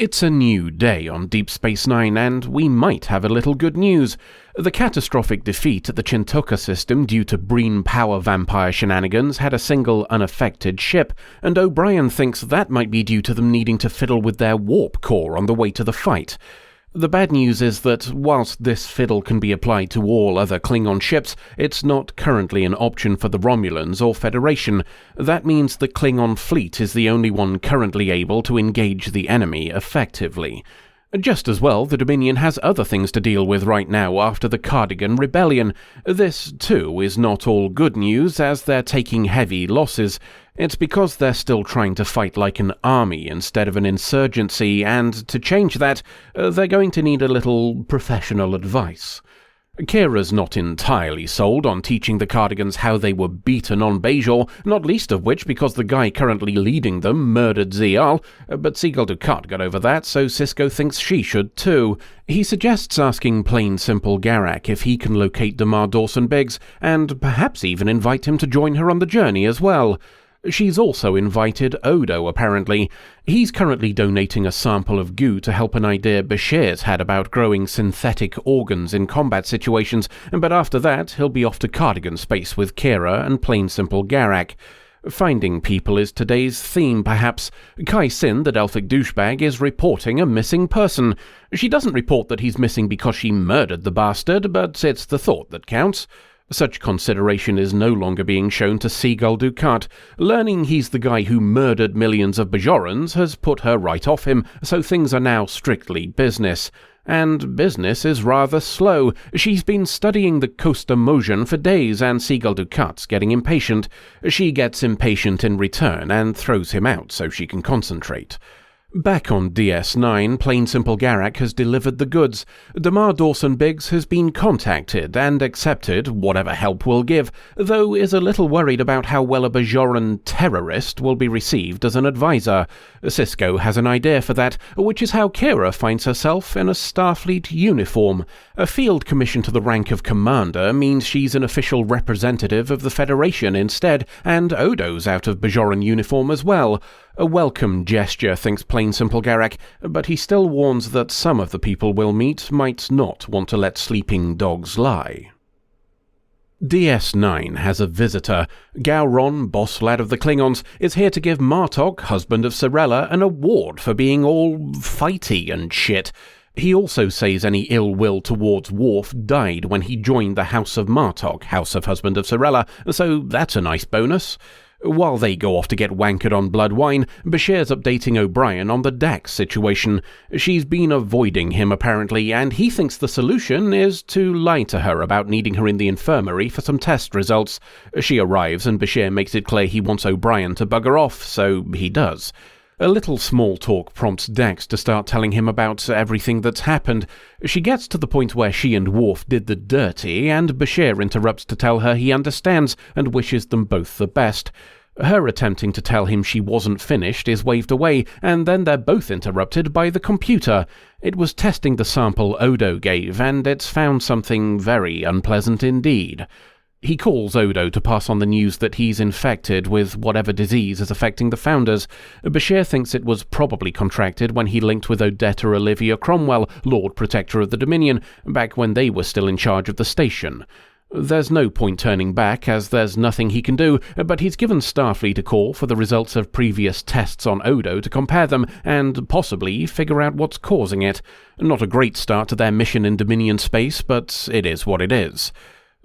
It's a new day on Deep Space Nine, and we might have a little good news. The catastrophic defeat at the Chintoka system due to Breen power vampire shenanigans had a single unaffected ship, and O'Brien thinks that might be due to them needing to fiddle with their warp core on the way to the fight. The bad news is that, whilst this fiddle can be applied to all other Klingon ships, it's not currently an option for the Romulans or Federation. That means the Klingon fleet is the only one currently able to engage the enemy effectively. Just as well, the Dominion has other things to deal with right now after the Cardigan Rebellion. This, too, is not all good news, as they're taking heavy losses. It's because they're still trying to fight like an army instead of an insurgency, and to change that, they're going to need a little professional advice. Kira's not entirely sold on teaching the Cardigans how they were beaten on Bajor, not least of which because the guy currently leading them murdered Zial, but Seagull Dukat got over that, so Sisko thinks she should too. He suggests asking plain simple Garak if he can locate Damar Dawson Biggs, and perhaps even invite him to join her on the journey as well. She's also invited Odo, apparently. He's currently donating a sample of goo to help an idea Bashir's had about growing synthetic organs in combat situations, but after that he'll be off to Cardigan space with Kira and plain simple Garak. Finding people is today's theme, perhaps. Kai Sin, the Delphic douchebag, is reporting a missing person. She doesn't report that he's missing because she murdered the bastard, but it's the thought that counts. Such consideration is no longer being shown to Seagull Dukat. Learning he's the guy who murdered millions of Bajorans has put her right off him, so things are now strictly business. And business is rather slow. She's been studying the Costa Motion for days, and Seagull Dukat's getting impatient. She gets impatient in return and throws him out so she can concentrate. Back on DS9, plain simple Garak has delivered the goods. Damar Dawson Biggs has been contacted and accepted whatever help will give, though is a little worried about how well a Bajoran terrorist will be received as an advisor. Sisko has an idea for that, which is how Kira finds herself in a Starfleet uniform. A field commission to the rank of commander means she's an official representative of the Federation instead, and Odo's out of Bajoran uniform as well. A welcome gesture, thinks plain simple Garak, but he still warns that some of the people we'll meet might not want to let sleeping dogs lie. DS9 has a visitor. Gowron, boss lad of the Klingons, is here to give Martok, husband of Sorella, an award for being all fighty and shit. He also says any ill will towards Worf died when he joined the House of Martok, house of husband of Sorella, so that's a nice bonus. While they go off to get wankered on blood wine, Bashir's updating O'Brien on the Dax situation. She's been avoiding him apparently, and he thinks the solution is to lie to her about needing her in the infirmary for some test results. She arrives and Bashir makes it clear he wants O'Brien to bugger off, so he does. A little small talk prompts Dax to start telling him about everything that's happened. She gets to the point where she and Worf did the dirty, and Bashir interrupts to tell her he understands and wishes them both the best. Her attempting to tell him she wasn't finished is waved away, and then they're both interrupted by the computer. It was testing the sample Odo gave, and it's found something very unpleasant indeed. He calls Odo to pass on the news that he's infected with whatever disease is affecting the Founders. Bashir thinks it was probably contracted when he linked with Odetta Olivia Cromwell, Lord Protector of the Dominion, back when they were still in charge of the station. There's no point turning back, as there's nothing he can do, but he's given Starfleet a call for the results of previous tests on Odo to compare them and possibly figure out what's causing it. Not a great start to their mission in Dominion space, but it is what it is.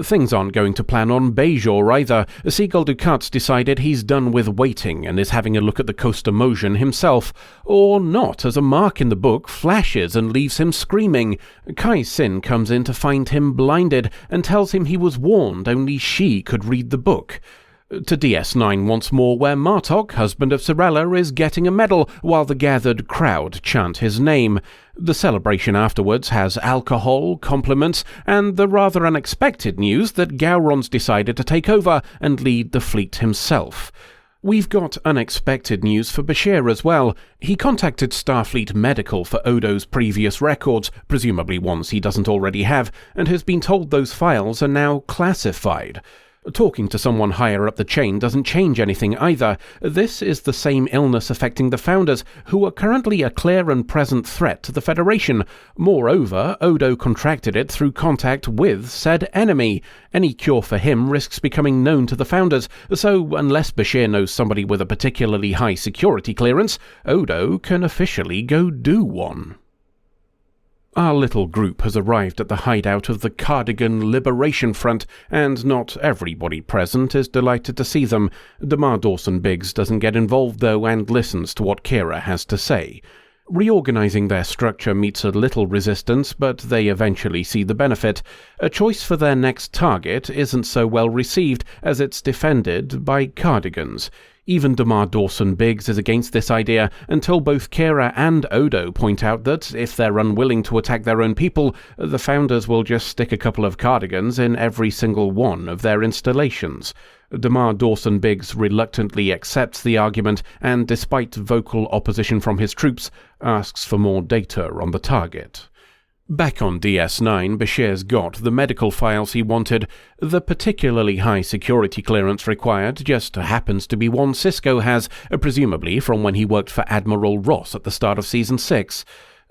Things aren't going to plan on Bajor either. Seagull Dukat's decided he's done with waiting and is having a look at the Costa Motion himself. Or not, as a mark in the book flashes and leaves him screaming. Kai Sin comes in to find him blinded and tells him he was warned only she could read the book. To DS9 once more, where Martok, husband of Sorella, is getting a medal while the gathered crowd chant his name. The celebration afterwards has alcohol, compliments, and the rather unexpected news that Gowron's decided to take over and lead the fleet himself. We've got unexpected news for Bashir as well. He contacted Starfleet Medical for Odo's previous records, presumably ones he doesn't already have, and has been told those files are now classified. Talking to someone higher up the chain doesn't change anything either. This is the same illness affecting the Founders, who are currently a clear and present threat to the Federation. Moreover, Odo contracted it through contact with said enemy. Any cure for him risks becoming known to the Founders, so unless Bashir knows somebody with a particularly high security clearance, Odo can officially go do one. Our little group has arrived at the hideout of the Cardigan Liberation Front, and not everybody present is delighted to see them. Damar Dawson-Biggs doesn't get involved though, and listens to what Kira has to say. Reorganizing their structure meets a little resistance, but they eventually see the benefit. A choice for their next target isn't so well received, as it's defended by Cardigans. Even Damar Dawson-Biggs is against this idea, until both Kira and Odo point out that, if they're unwilling to attack their own people, the Founders will just stick a couple of Cardigans in every single one of their installations. Damar Dawson-Biggs reluctantly accepts the argument, and despite vocal opposition from his troops, asks for more data on the target. Back on DS9, Bashir's got the medical files he wanted. The particularly high security clearance required just happens to be one Cisco has, presumably from when he worked for Admiral Ross at the start of Season 6.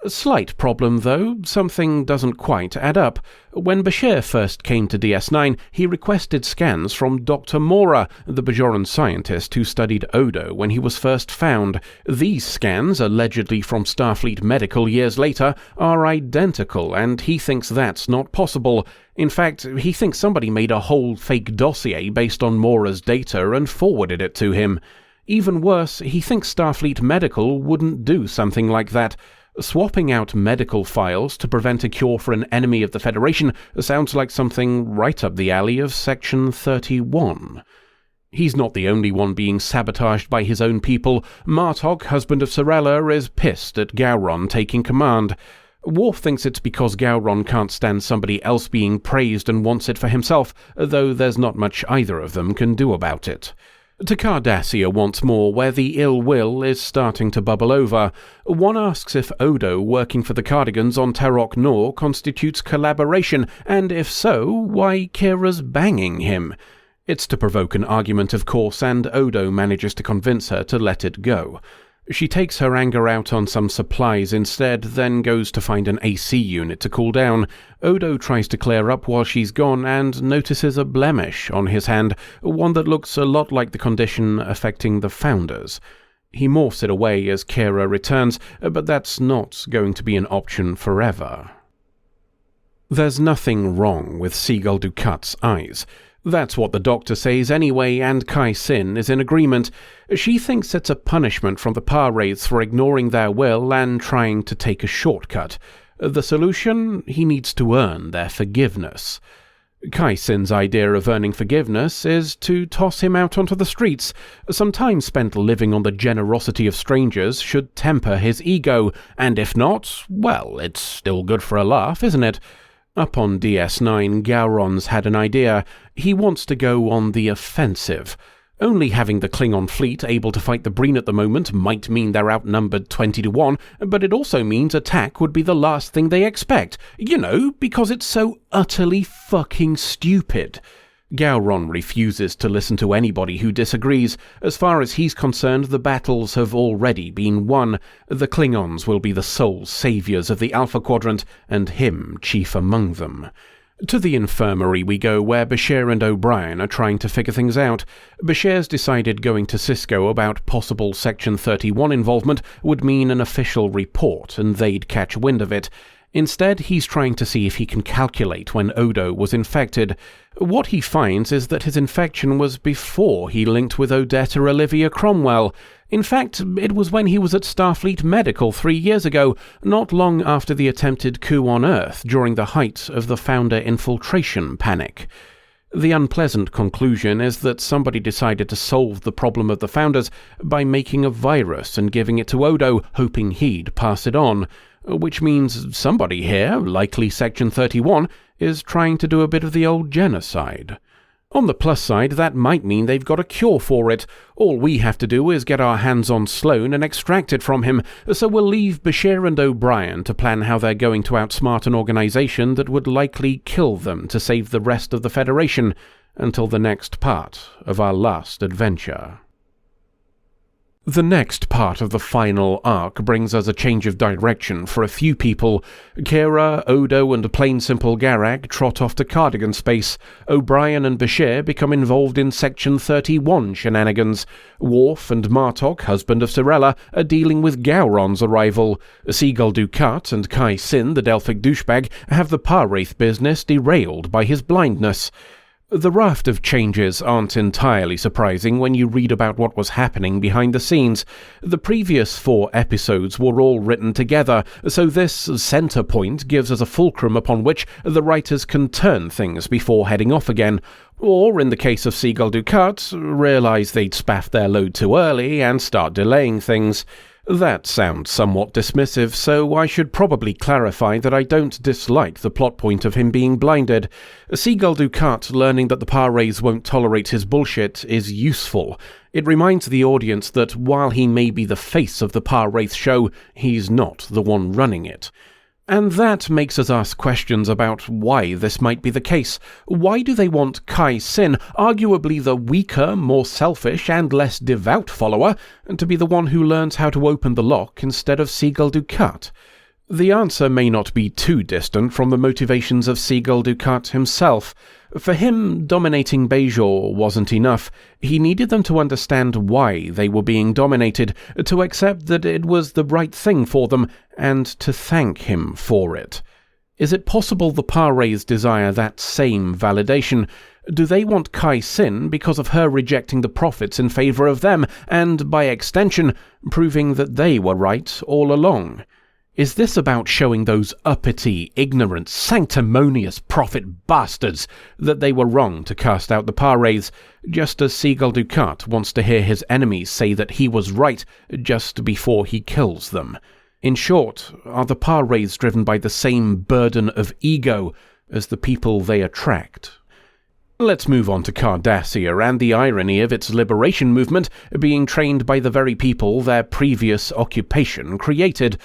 A slight problem, though. Something doesn't quite add up. When Bashir first came to DS9, he requested scans from Dr. Mora, the Bajoran scientist who studied Odo when he was first found. These scans, allegedly from Starfleet Medical years later, are identical, and he thinks that's not possible. In fact, he thinks somebody made a whole fake dossier based on Mora's data and forwarded it to him. Even worse, he thinks Starfleet Medical wouldn't do something like that. Swapping out medical files to prevent a cure for an enemy of the Federation sounds like something right up the alley of Section 31. He's not the only one being sabotaged by his own people. Martok, husband of Sorella, is pissed at Gowron taking command. Worf thinks it's because Gowron can't stand somebody else being praised and wants it for himself, though there's not much either of them can do about it. To Cardassia once more, where the ill will is starting to bubble over. One asks if Odo working for the Cardigans on Terok Nor constitutes collaboration, and if so, why Kira's banging him. It's to provoke an argument, of course, and Odo manages to convince her to let it go. She takes her anger out on some supplies instead, then goes to find an AC unit to cool down. Odo tries to clear up while she's gone and notices a blemish on his hand, one that looks a lot like the condition affecting the Founders. He morphs it away as Kira returns, but that's not going to be an option forever. There's nothing wrong with Seagull Dukat's eyes. That's what the doctor says anyway, and Kai Sin is in agreement. She thinks it's a punishment from the Par-Wraiths for ignoring their will and trying to take a shortcut. The solution? He needs to earn their forgiveness. Kai Sin's idea of earning forgiveness is to toss him out onto the streets. Some time spent living on the generosity of strangers should temper his ego, and if not, well, it's still good for a laugh, isn't it? Up on DS9, Gowron's had an idea. He wants to go on the offensive. Only having the Klingon fleet able to fight the Breen at the moment might mean they're outnumbered 20-1, but it also means attack would be the last thing they expect. You know, because it's so utterly fucking stupid. Gowron refuses to listen to anybody who disagrees. As far as he's concerned, the battles have already been won. The Klingons will be the sole saviors of the Alpha Quadrant, and him chief among them. To the infirmary we go, where Bashir and O'Brien are trying to figure things out. Bashir's decided going to Cisco about possible Section 31 involvement would mean an official report, and they'd catch wind of it. Instead, he's trying to see if he can calculate when Odo was infected. What he finds is that his infection was before he linked with Odette or Olivia Cromwell. In fact, it was when he was at Starfleet Medical 3 years ago, not long after the attempted coup on Earth during the height of the Founder infiltration panic. The unpleasant conclusion is that somebody decided to solve the problem of the Founders by making a virus and giving it to Odo, hoping he'd pass it on. Which means somebody here, likely Section 31, is trying to do a bit of the old genocide. On the plus side, that might mean they've got a cure for it. All we have to do is get our hands on Sloan and extract it from him, so we'll leave Bashir and O'Brien to plan how they're going to outsmart an organization that would likely kill them to save the rest of the Federation. until the next part of our last adventure. The next part of the final arc brings us a change of direction for a few people. Kira, Odo, and Plain Simple Garak trot off to Cardigan space. O'Brien and Bashir become involved in Section 31 shenanigans. Worf and Martok, husband of Cirella, are dealing with Gowron's arrival. Seagull Dukat and Kai Sin, the Delphic douchebag, have the Parwraith business derailed by his blindness. The raft of changes aren't entirely surprising when you read about what was happening behind the scenes. The previous 4 episodes were all written together, so this center point gives us a fulcrum upon which the writers can turn things before heading off again. Or, in the case of Seagull Dukat, realize they'd spaffed their load too early and start delaying things. That sounds somewhat dismissive, so I should probably clarify that I don't dislike the plot point of him being blinded. Seagull Dukat learning that the Parwraiths won't tolerate his bullshit is useful. It reminds the audience that while he may be the face of the Parwraith show, he's not the one running it. And that makes us ask questions about why this might be the case. Why do they want Kai Sin, arguably the weaker, more selfish, and less devout follower, to be the one who learns how to open the lock instead of Seagull Dukat? The answer may not be too distant from the motivations of Seagull Dukat himself. For him, dominating Bajor wasn't enough. He needed them to understand why they were being dominated, to accept that it was the right thing for them, and to thank him for it. Is it possible the Parwraiths desire that same validation? Do they want Kai Sin because of her rejecting the prophets in favor of them, and, by extension, proving that they were right all along? Is this about showing those uppity, ignorant, sanctimonious prophet bastards that they were wrong to cast out the Parwraiths, just as Seagull Dukat wants to hear his enemies say that he was right just before he kills them? In short, are the Parwraiths driven by the same burden of ego as the people they attract? Let's move on to Cardassia and the irony of its liberation movement being trained by the very people their previous occupation created.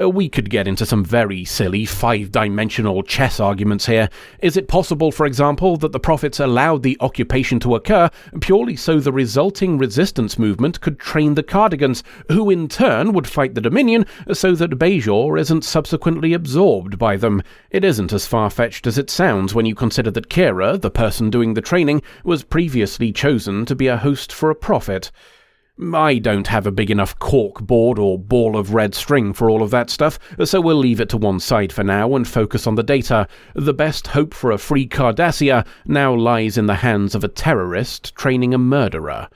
We could get into some very silly 5-dimensional chess arguments here. Is it possible, for example, that the prophets allowed the occupation to occur purely so the resulting resistance movement could train the Cardigans, who in turn would fight the Dominion so that Bajor isn't subsequently absorbed by them? It isn't as far-fetched as it sounds when you consider that Kira, the person doing the training, was previously chosen to be a host for a prophet. I don't have a big enough cork board or ball of red string for all of that stuff, so we'll leave it to one side for now and focus on the data. The best hope for a free Cardassia now lies in the hands of a terrorist training a murderer.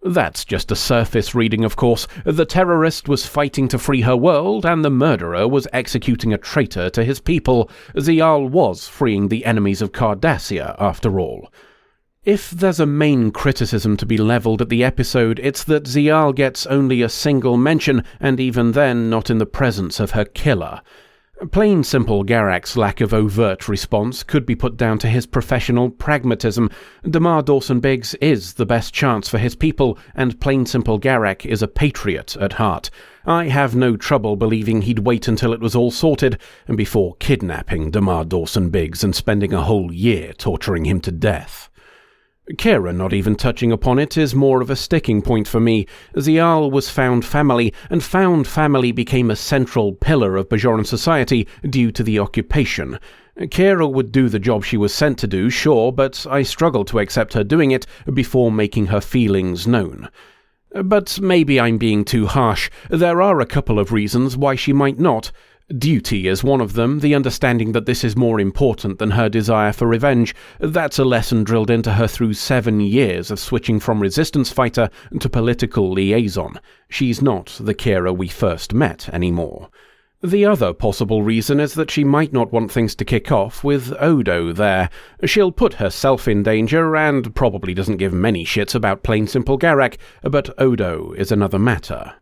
That's just a surface reading, of course. The terrorist was fighting to free her world, and the murderer was executing a traitor to his people. Zial was freeing the enemies of Cardassia, after all. If there's a main criticism to be levelled at the episode, it's that Zial gets only a single mention, and even then not in the presence of her killer. Plain Simple Garak's lack of overt response could be put down to his professional pragmatism. Damar Dawson Biggs is the best chance for his people, and Plain Simple Garak is a patriot at heart. I have no trouble believing he'd wait until it was all sorted, and before kidnapping Damar Dawson Biggs and spending a whole year torturing him to death. Kira not even touching upon it is more of a sticking point for me. Zial was found family, and found family became a central pillar of Bajoran society due to the occupation. Kira would do the job she was sent to do, sure, but I struggle to accept her doing it before making her feelings known. But maybe I'm being too harsh. There are a couple of reasons why she might not. Duty is one of them, the understanding that this is more important than her desire for revenge. That's a lesson drilled into her through 7 years of switching from resistance fighter to political liaison. She's not the Kira we first met anymore. The other possible reason is that she might not want things to kick off with Odo there. She'll put herself in danger and probably doesn't give many shits about Plain Simple Garak, but Odo is another matter.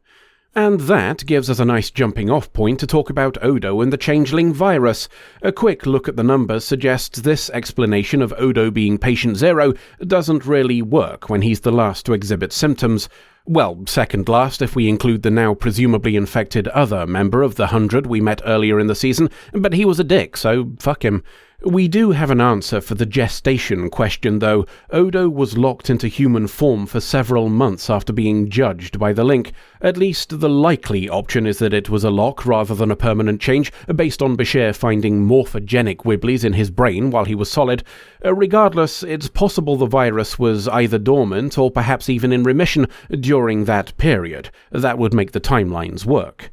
And that gives us a nice jumping-off point to talk about Odo and the changeling virus. A quick look at the numbers suggests this explanation of Odo being patient 0 doesn't really work when he's the last to exhibit symptoms. Well, second last if we include the now presumably infected other member of the 100 we met earlier in the season, but he was a dick, so fuck him. We do have an answer for the gestation question, though. Odo was locked into human form for several months after being judged by the Link. At least the likely option is that it was a lock rather than a permanent change, based on Bashir finding morphogenic wibblies in his brain while he was solid. Regardless, it's possible the virus was either dormant or perhaps even in remission during that period. That would make the timelines work.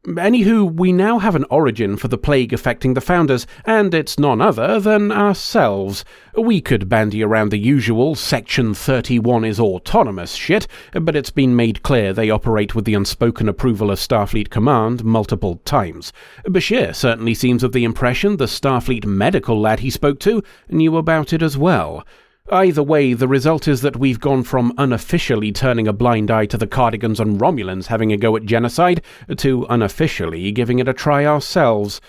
Anywho, we now have an origin for the plague affecting the Founders, and it's none other than ourselves. We could bandy around the usual Section 31 is autonomous shit, but it's been made clear they operate with the unspoken approval of Starfleet Command multiple times. Bashir certainly seems of the impression the Starfleet medical lad he spoke to knew about it as well. Either way, the result is that we've gone from unofficially turning a blind eye to the Cardigans and Romulans having a go at genocide, to unofficially giving it a try ourselves.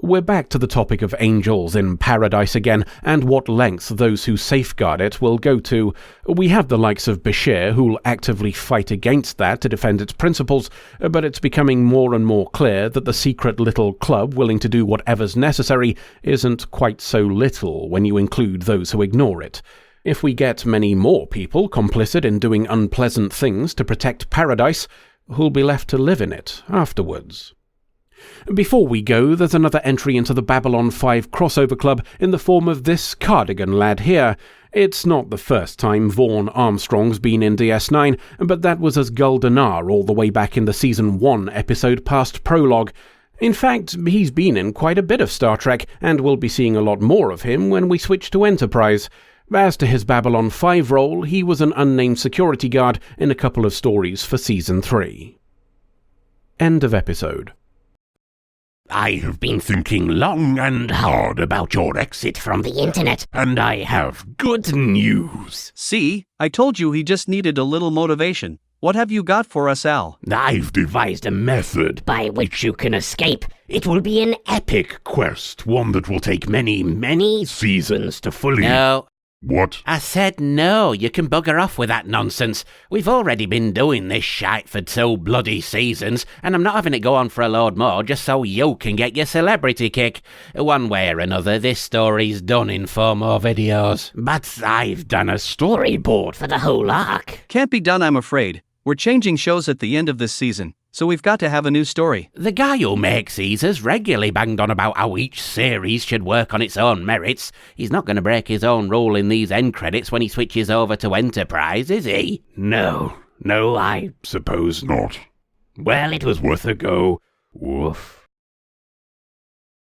We're back to the topic of angels in paradise again, and what lengths those who safeguard it will go to. We have the likes of Bashir, who'll actively fight against that to defend its principles, but it's becoming more and more clear that the secret little club willing to do whatever's necessary isn't quite so little when you include those who ignore it. If we get many more people complicit in doing unpleasant things to protect paradise, who'll be left to live in it afterwards? Before we go, there's another entry into the Babylon 5 crossover club in the form of this Cardigan lad here. It's not the first time Vaughn Armstrong's been in DS9, but that was as Gul Dukat all the way back in the Season 1 episode past Prologue. In fact, he's been in quite a bit of Star Trek, and we'll be seeing a lot more of him when we switch to Enterprise. As to his Babylon 5 role, he was an unnamed security guard in a couple of stories for Season 3. End of episode. I have been thinking long and hard about your exit from the internet, and I have good news. See, I told you he just needed a little motivation. What have you got for us, Al? I've devised a method by which you can escape. It will be an epic quest, one that will take many seasons to fully... No. What? I said no, you can bugger off with that nonsense. We've already been doing this shite for 2 bloody seasons, and I'm not having it go on for a load more just so you can get your celebrity kick. One way or another, this story's done in 4 more videos. But I've done a storyboard for the whole arc. Can't be done, I'm afraid. We're changing shows at the end of this season, so we've got to have a new story. The guy who makes these has regularly banged on about how each series should work on its own merits. He's not going to break his own rule in these end credits when he switches over to Enterprise, is he? No, I suppose not. Well, it was worth a go. Woof.